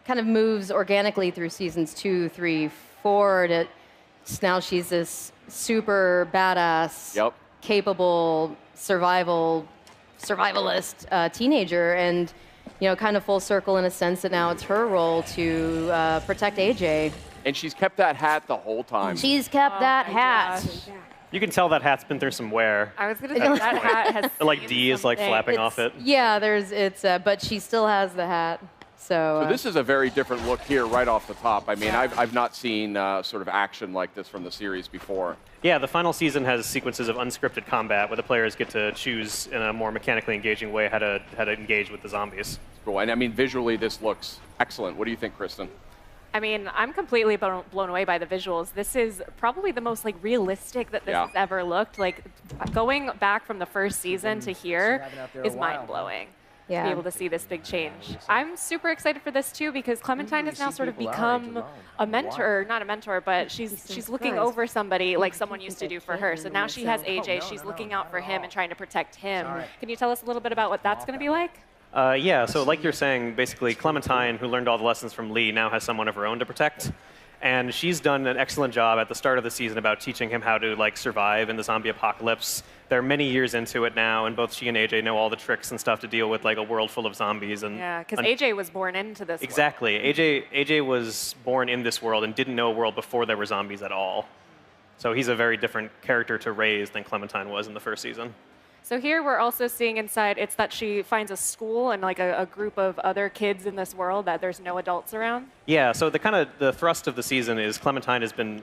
kind of moves organically through seasons 2, 3, 4. Now she's this super badass, capable survivalist teenager, and kind of full circle in a sense that now it's her role to protect AJ. And she's kept that hat the whole time. She's kept that hat. Gosh. You can tell that hat's been through some wear. I was gonna say that hat has. Like D is like flapping off it. Yeah, but she still has the hat. So this is a very different look here right off the top. I mean, I've not seen sort of action like this from the series before. Yeah, the final season has sequences of unscripted combat where the players get to choose in a more mechanically engaging way how to engage with the zombies. Cool. And I mean, visually, this looks excellent. What do you think, Kristen? I mean, I'm completely blown away by the visuals. This is probably the most realistic that this has ever looked. Like going back from the first season to here is mind blowing. To be able to see this big change. I'm super excited for this too because Clementine has now sort of become a mentor, not a mentor, but she's looking over somebody like someone used to do for her. So now she has AJ, she's looking out for him and trying to protect him. Can you tell us a little bit about what that's going to be like? Yeah, so like you're saying, basically Clementine, who learned all the lessons from Lee, now has someone of her own to protect. And she's done an excellent job at the start of the season about teaching him how to survive in the zombie apocalypse. They're many years into it now, and both she and AJ know all the tricks and stuff to deal with a world full of zombies. And yeah, because AJ was born into this Exactly. world. AJ was born in this world and didn't know a world before there were zombies at all. So he's a very different character to raise than Clementine was in the first season. So here we're also seeing inside, it's that she finds a school and a group of other kids in this world that there's no adults around. Yeah, so the thrust of the season is Clementine has been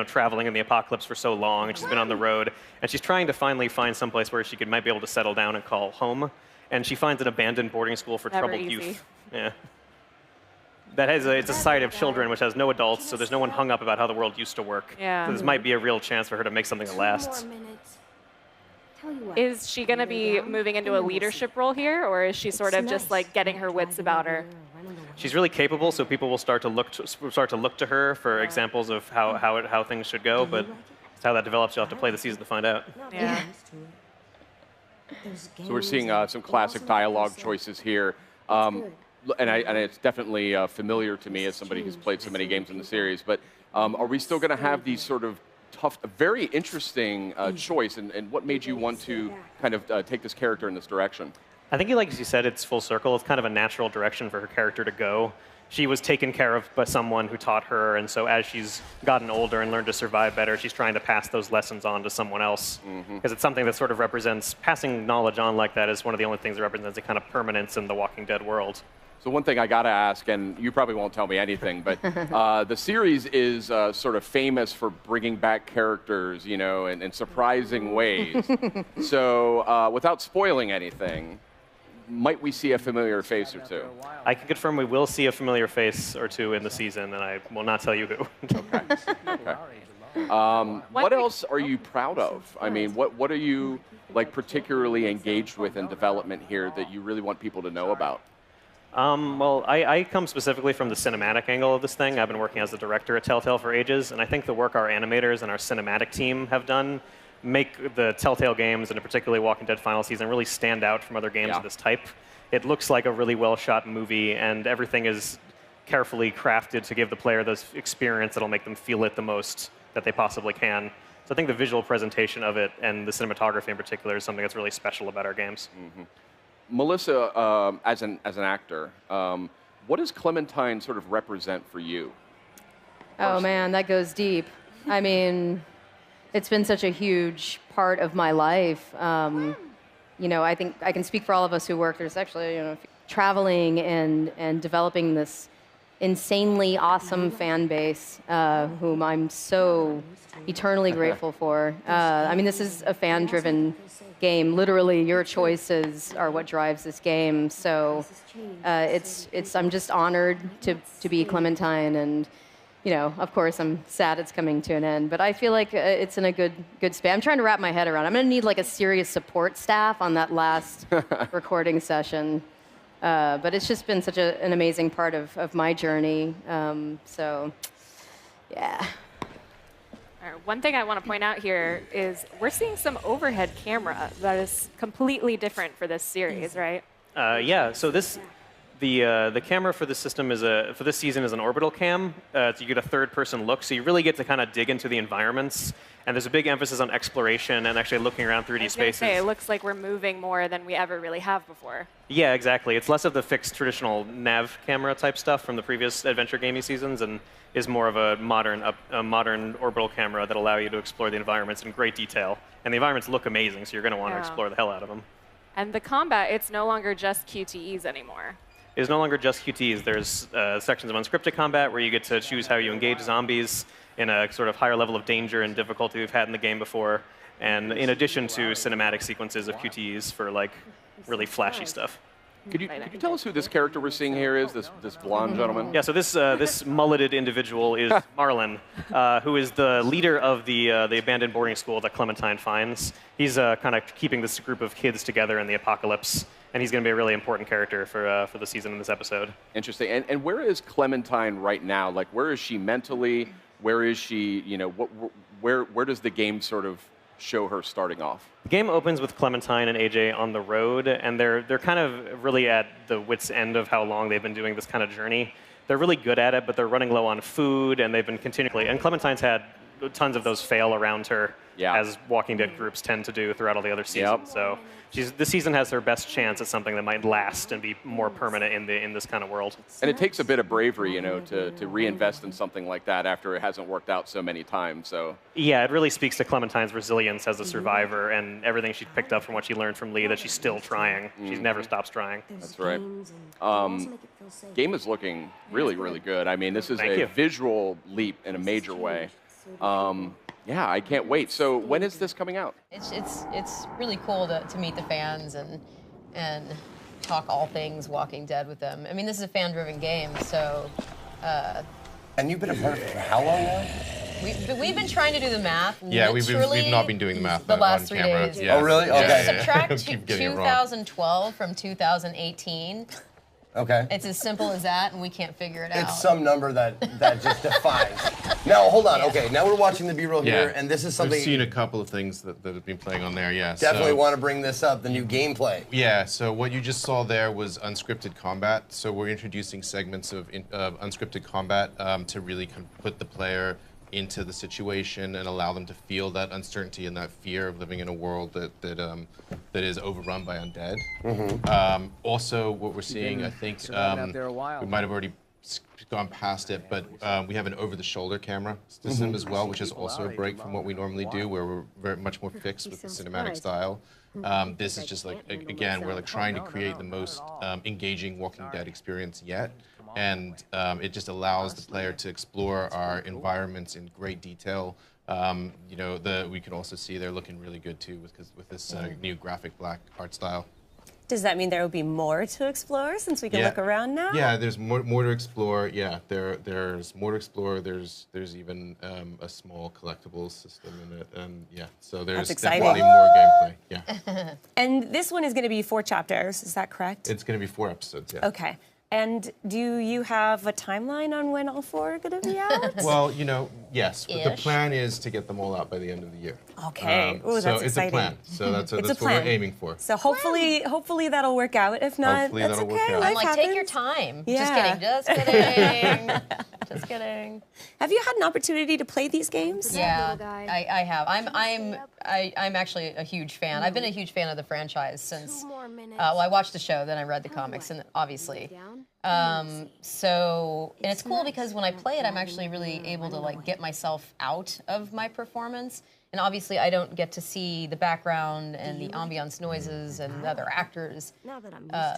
traveling in the apocalypse for so long, and she's been on the road, and she's trying to finally find someplace where she might be able to settle down and call home. And she finds an abandoned boarding school for troubled youth. Yeah. It's a society of children which has no adults, so there's no one hung up about how the world used to work. Yeah. So this might be a real chance for her to make something that lasts. Is she going to be moving into a leadership role here, or is she sort of just getting her wits about her? She's really capable, so people will start to look to her for examples of how things should go. But how that develops, you'll have to play the season to find out. Yeah. So we're seeing some classic dialogue choices here. And it's definitely familiar to me as somebody who's played so many games in the series. But are we still going to have these sort of tough, a very interesting choice, and what made you want to kind of take this character in this direction? I think, like you said, it's full circle. It's kind of a natural direction for her character to go. She was taken care of by someone who taught her, and so as she's gotten older and learned to survive better, she's trying to pass those lessons on to someone else. Because it's something that sort of represents, passing knowledge on like that is one of the only things that represents a kind of permanence in the Walking Dead world. So one thing I got to ask, and you probably won't tell me anything, but the series is sort of famous for bringing back characters, in surprising ways. So without spoiling anything, might we see a familiar face or two? I can confirm we will see a familiar face or two in the season, and I will not tell you who. What else are you proud of? I mean, what are you particularly engaged with in development here that you really want people to know about? Well, I come specifically from the cinematic angle of this thing. I've been working as the director at Telltale for ages, and I think the work our animators and our cinematic team have done make the Telltale games, and particularly Walking Dead Final Season, really stand out from other games of this type. It looks like a really well-shot movie, and everything is carefully crafted to give the player this experience that'll make them feel it the most that they possibly can. So I think the visual presentation of it and the cinematography in particular is something that's really special about our games. Melissa, as an actor, what does Clementine sort of represent for you? Oh man, that goes deep. I mean, it's been such a huge part of my life. I think I can speak for all of us who work. There's actually, traveling and developing this insanely awesome fan base, whom I'm so eternally grateful for. I mean, this is a fan-driven game. Literally, your choices are what drives this game. So I'm just honored to be Clementine, and of course, I'm sad it's coming to an end. But I feel like it's in a good span. I'm trying to wrap my head around. I'm going to need a serious support staff on that last recording session. But it's just been such an amazing part of my journey. So, yeah. One thing I want to point out here is we're seeing some overhead camera that is completely different for this series, right? Yeah, so this The camera for this system for this season is an orbital cam. So you get a third-person look, so you really get to kind of dig into the environments. And there's a big emphasis on exploration and actually looking around 3D spaces. Say, it looks like we're moving more than we ever really have before. Yeah, exactly. It's less of the fixed traditional nav camera type stuff from the previous adventure gaming seasons, and is more of a modern orbital camera that allow you to explore the environments in great detail. And the environments look amazing, so you're going to want to explore the hell out of them. And the combat, it's no longer just QTEs anymore. It is no longer just QTs. There's sections of unscripted combat where you get to choose how you engage zombies in a sort of higher level of danger and difficulty we've had in the game before, and in addition to cinematic sequences of QTEs for like really flashy stuff. Could you tell us who this character we're seeing here is, this blonde gentleman? Yeah, so this mulleted individual is Marlon, who is the leader of the abandoned boarding school that Clementine finds. He's kind of keeping this group of kids together in the apocalypse, and he's going to be a really important character for the season in this episode. Interesting. And where is Clementine right now? Like, where is she mentally? Where is she? You know, where does the game sort of show her starting off? The game opens with Clementine and AJ on the road, and they're kind of really at the wit's end of how long they've been doing this kind of journey. They're really good at it, but they're running low on food, and they've been continually. And Clementine's had tons of those fail around her, as Walking Dead groups tend to do throughout all the other seasons. So this season has her best chance at something that might last and be more permanent in this kind of world. And it takes a bit of bravery, you know, to reinvest in something like that after it hasn't worked out so many times. So yeah, it really speaks to Clementine's resilience as a survivor and everything she picked up from what she learned from Lee, that she's still trying. She's never stops trying. That's right. Game is looking really, really good. I mean, this is a visual leap in a major way. Yeah, I can't wait. So when is this coming out? It's really cool to meet the fans and talk all things Walking Dead with them. I mean, this is a fan-driven game, so. And you've been a part of it for how long now? We've been trying to do the math. Yeah, we've not been doing the math the last on 3 camera. days. Yeah. Oh, really? Okay. Subtract 2012 from 2018. Okay. It's as simple as that, and we can't figure it out. It's some number that just defies. Now, hold on. Okay, now we're watching the B-roll here, and this is something. We've seen a couple of things that have been playing on there, yeah. Definitely want to bring this up, the new gameplay. Yeah, so what you just saw there was unscripted combat. So we're introducing segments of unscripted combat to really kind of put the player into the situation and allow them to feel that uncertainty and that fear of living in a world that is overrun by undead. Also, what we're seeing, I think, we might have already gone past it, but we have an over-the-shoulder camera system as well, which is also a break from what we normally do, where we're very much more fixed with the cinematic style. This is just like, again, we're like trying to create the most engaging Walking Dead experience yet. And it just allows the player to explore our environments in great detail. You know, we can also see they're looking really good too with this new graphic black art style. Does that mean there will be more to explore since we can look around now? Yeah, there's more to explore. Yeah, there's more to explore. There's even a small collectibles system in it, and so there's definitely more gameplay. Yeah. And this one is going to be 4 chapters. Is that correct? It's going to be 4 episodes. Yeah. Okay. And do you have a timeline on when all 4 are going to be out? Well, you know, yes. But the plan is to get them all out by the end of the year. Okay. Ooh, so that's it's exciting. a plan. So that's what we're aiming for. So hopefully that'll work out. If not, hopefully that's that'll okay. work out. I'm like, Life take your happens. time. Yeah. Just kidding. Just kidding. Have you had an opportunity to play these games? Yeah, I have. I'm actually a huge fan. I've been a huge fan of the franchise since. Well, I watched the show, then I read the comics, and obviously. So, and it's cool because when I play it, I'm actually really able to like get myself out of my performance. And obviously, I don't get to see the background and the ambiance noises and the other actors.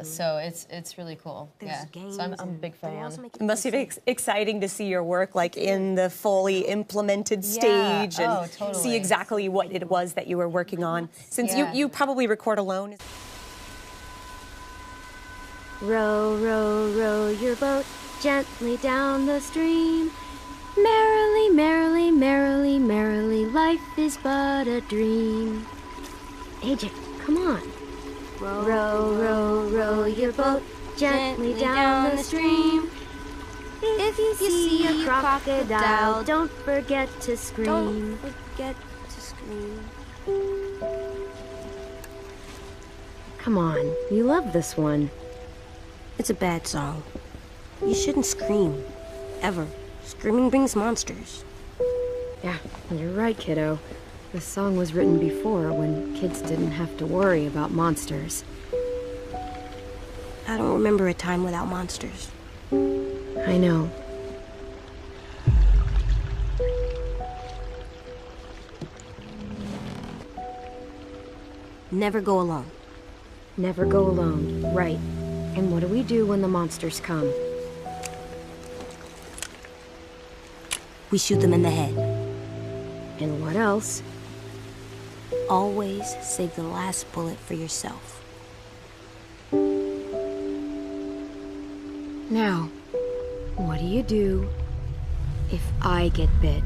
So it's really cool. Yeah. So I'm a big fan. It must be exciting to see your work like in the fully implemented stage and see exactly what it was that you were working on. Since you probably record alone. Row, row, row your boat gently down the stream. Merrily, merrily, merrily, merrily, life is but a dream. AJ, come on. Row, row, row your boat gently down the stream. If you see a crocodile, don't forget to scream. Don't forget to scream. Come on, you love this one. It's a bad song. You shouldn't scream. Ever. Screaming brings monsters. Yeah, you're right, kiddo. This song was written before, when kids didn't have to worry about monsters. I don't remember a time without monsters. I know. Never go alone. Never go alone, right. And what do we do when the monsters come? We shoot them in the head. And what else? Always save the last bullet for yourself. Now, what do you do if I get bit?